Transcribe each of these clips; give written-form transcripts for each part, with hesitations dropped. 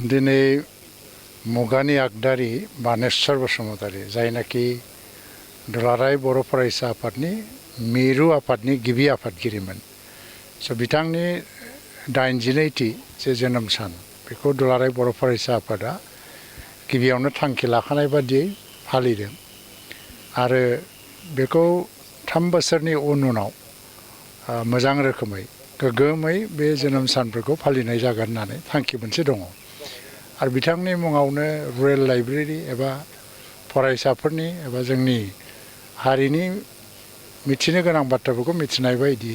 दिनै मुगानि आगदारि बानेश्वर बसुमतारी जायनाखि दुलाराय बर' फरायसा आफादनि मिरु आफादनि गिबि आफादगिरिमोन। बिथांनि 82थि जे जोनोम सान बेखौ दुलाराय बर' फरायसा आफादा गिबियावनो थांखि लाखानाय बादियै फालिदों आरो बेखौ 3 बोसोरनि उनाव मोजां रोखोमै गोग्गोमै बे जोनोम सानफोरखौ फालिनाय जागोन होननानै थांखि मोनसे दङ। आरो बिथांनि मुङावनो रुरेल लाइब्रेरि एबा फरायसाफोरनि एबा जोंनि हारिनि मिथिनो गोनां बाथ्राफोरखौ मिथिनाय बायदि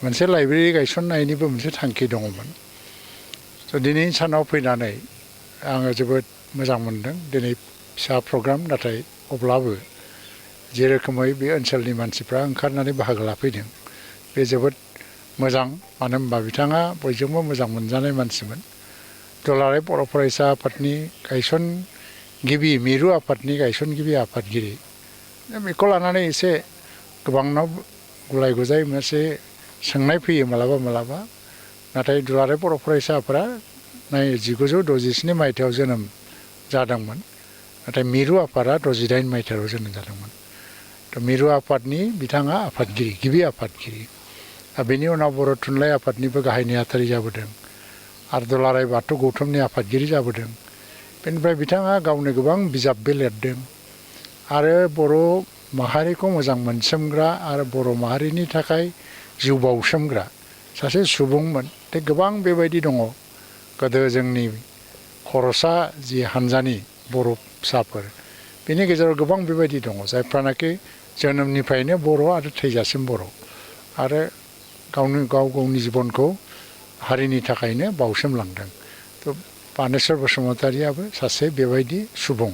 मोनसे लाइब्रेरि गायसननायनिबो मोनसे थांखि दङमोन। दिनैनि सानाव फैनानै आङो जोबोद मोजां मोनदों। दिनै फिसा प्रग्राम, नाथाय अब्लाबो जे रोखोमै बे ओनसोलनि मानसिफ्रा ओंखारनानै बाहागो लाफैदों बे जोबोद मोजां। मानो होनबा बिथाङा बयजोंबो मोजां मोनजानाय मानसिमोन। दुलाराय बर' फरायसा आफादनि गायसनगिरि मिरु आफादनि गायसनगिरि आफादगिरि बेखौ लानानै एसे गोबांनाव गुलाय गुजाय मोनसे सोंनाय फैयो मालाबा मालाबा। नाथाय दुलाराय बर' फरायसा आफादा 1967 मायथाइयाव जोनोम जादोंमोन, नाथाय मिरु आफादा 68 मायथाइयाव जोनोम जादोंमोन। मिरु आफादनि बिथाङा आफादगिरि, गिबि आफादगिरि। बेनि उनाव बर' थुनलाइ आफादनिबो गाहाय नेहाथारि जाबोदों आरो दुलाराय बाथौ गौथुमनि आफादगिरि जाबोदों। बेनिफ्राय बिथाङा गावनो गोबां बिजाबबो लिरदों आरो बर' माहारिखौ मोजां मोनसोमग्रा आरो बर' माहारिनि थाखाय जिउ बाउसोमग्रा सासे सुबुंमोन। गोबां बेबायदि दङ। गोदो जोंनि खर'सा जि हान्जानि बर' फिसाफोर बेनि गेजेराव गोबां बेबायदि दङ जायफ्रानाखि जोनोमनिफ्रायनो बर' आरो थैजासिम बर' आरो गावनि जिबनखौ हारिनि थाखायनो बाउसोमलांदों। बानेश्वर बसुमतारीयाबो सासे बेबायदि सुबुं।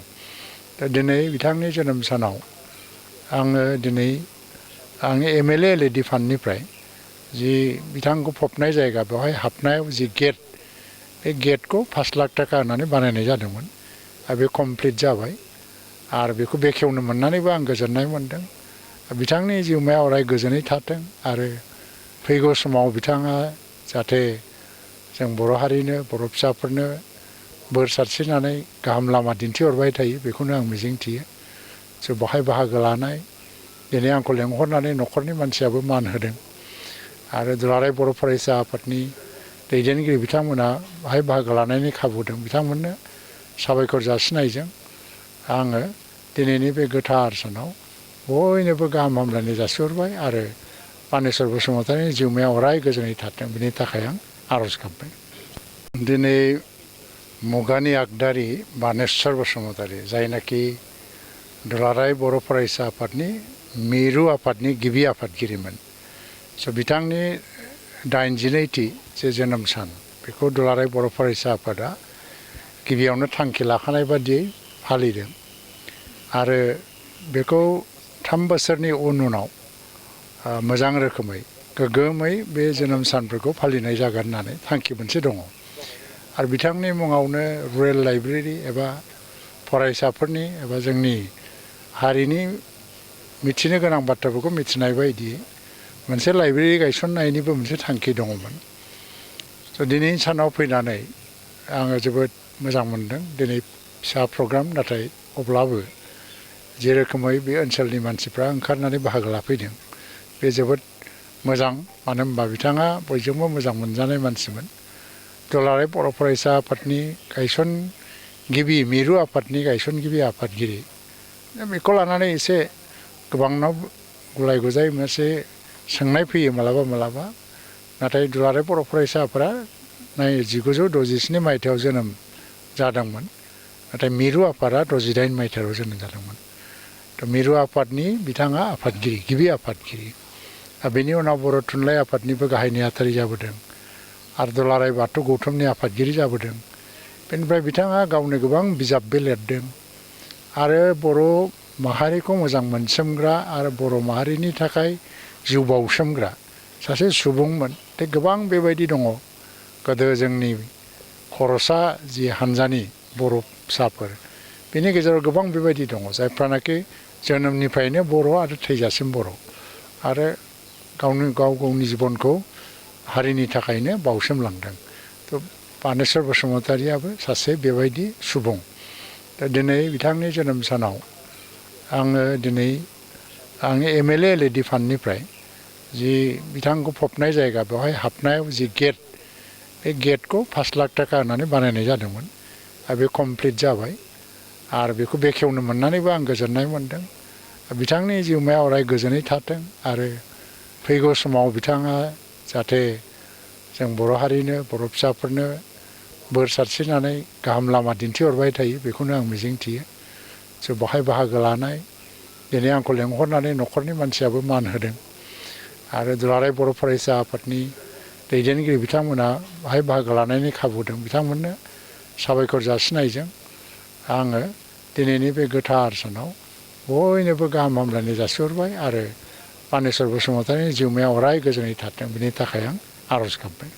दिनै बिथांनि जोनोम सानाव आङो दिनै आंनि MLA LAD फान्डनिफ्राय जि बिथांखौ फबनाय जायगा बेवहाय हाबनायाव जि गेट, बे गेटखौ 5 लाख थाखा होनानै बानायनाय जादोंमोन आरो बे कमप्लिट जाबाय आरो बेखौ बेखेवनो मोननानैबो आं गोजोननाय मोनदों। बिथांनि जिउमाया अराय गोजोनै थाथों आरो फैगौ समाव बिथाङा जाहाथे जों बर' हारिनो, बर' फिसाफोरनो बोर सारस्रिनानै गाहाम लामा दिन्थिहरबाय थायो बेखौनो आं मिजिंथियो। बेवहाय बाहागो लानाय दिनै आंखौ लेंहरनानै न'खरनि मानसियाबो मान होदों आरो दुलाराय बर' फरायसा आफादनि दैदेनगिरि बिथांमोना बाहाय बाहागो लानायनि खाबु होदों। बिथांमोननो साबायखर जासिनायजों आङो दिनैनि बे गोथार सानाव बयनोबो गाहाम हामलायनाय जासिहरबाय आरो बानेश्वर बसुमतारीनि जिउमाया अराय गोजोनै थाथों बेनि थाखाय आं आर'ज गाबबाय। दिनै मुगानि आगदारि बानेश्वर बसुमतारी जायनाखि दुलाराय बर' फरायसा आफादनि मिरु आफादनि गिबि आफादगिरिमोन। बिथांनि 82थि जे जोनोम सान बेखौ दुलाराय बर' फरायसा आफादा गिबियावनो थांखि लाखानाय बादियै फालिदों आरो बेखौ 3 बोसोरनि उनाव मोजां रोखोमै गोग्गोमै बे जोनोम सानफोरखौ फालिनाय जागोन होननानै थांखि मोनसे दङ। आरो बिथांनि मुङावनो रुरेल लाइब्रेरि एबा फरायसाफोरनि एबा जोंनि हारिनि मिथिनो गोनां बाथ्राफोरखौ मिथिनाय बायदि मोनसे लाइब्रेरि गायसननायनिबो मोनसे थांखि दङमोन। दिनैनि सानाव फैनानै आङो जोबोद मोजां मोनदों। दिनै फिसा प्रग्राम, नाथाय अब्लाबो जे रोखोमै बे ओनसोलनि मानसिफ्रा ओंखारनानै बाहागो लाफैदों बे जोबोद मोजां। मानो होनबा बिथाङा बयजोंबो मोजां मोनजानाय मानसिमोन। दुलाराय बर' फरायसा आफादनि गायसनगिरि मिरु आफादनि गायसनगिरि आफादगिरि बेखौ लानानै एसे गोबांनाव गुलाय गुजाय मोनसे सोंनाय फैयो मालाबा मालाबा। नाथाय दुलाराय बर' फरायसा आफादा 1967 मायथाइयाव जोनोम जादोंमोन, नाथाय मिरु आफादा 68 मायथाइयाव जोनोम जादोंमोन। मिरु आफादनि बिथाङा आफादगिरि, गिबि आफादगिरि। बेनि उनाव बर' थुनलाइ आफादनिबो गाहाय नेहाथारि जाबोदों आरो दुलाराय बाथौ गौथुमनि आफादगिरि जाबोदों। बेनिफ्राय बिथाङा गावनो गोबां बिजाबबो लिरदों आरो बर' माहारिखौ मोजां मोनसोमग्रा आरो बर' माहारिनि थाखाय जिउ बाउसोमग्रा सासे सुबुंमोन। गोबां बेबायदि दङ। गोदो जोंनि खर'सा जि हान्जानि बर' फिसाफोर बेनि गेजेराव गोबां बेबायदि दङ जायफ्रानाखि जोनोमनिफ्रायनो बर' आरो थैजासिम बर' आरो गावनि जिबनखौ हारिनि थाखायनो बाउसोमलांदों। बानेस्वर बसुमतारियाबो सासे बेबायदि सुबुं। दा दिनै बिथांनि जोनोम सानाव आङो दिनै आंनि MLA LAD फान्डनिफ्राय जि बिथांखौ फबनाय जायगा बेवहाय हाबनायाव जि गेट बे गेटखौ 5 लाख थाखा होनानै बानायनाय जादोंमोन आरो बे कमप्लिट जाबाय आरो बेखौ बेखेवनो मोननानैबो आं गोजोननाय मोन्दों। बिथांनि जिउमाया अराय गोजोनै थाथों आरो फैगौ समाव बिथाङा जाहाथे जों बर' हारिनो बर' फिसाफोरनो बोर सारस्रिनानै गाहाम लामा दिन्थिहरबाय थायो बेखौनो आं मिजिंथियो। स' बेवहाय बाहागो लानाय दिनै आंखौ लेंहरनानै न'खरनि मानसियाबो मान होदों आरो दुलाराय बर' फरायसा आफादनि दैदेनगिरि बिथांमोना बाहाय बाहागो लानायनि खाबु होदों। बिथांमोननो साबायखर जासिनायजों आङो दिनैनि बे गोथार सानाव बयनोबो गाहाम हामलायनाय जासिहरबाय आरो बानेस्वर बसुमतारिनि जिउमाया अराय गोजोनै थाथों बिनि थाखाय आं आर'ज गाबबाय।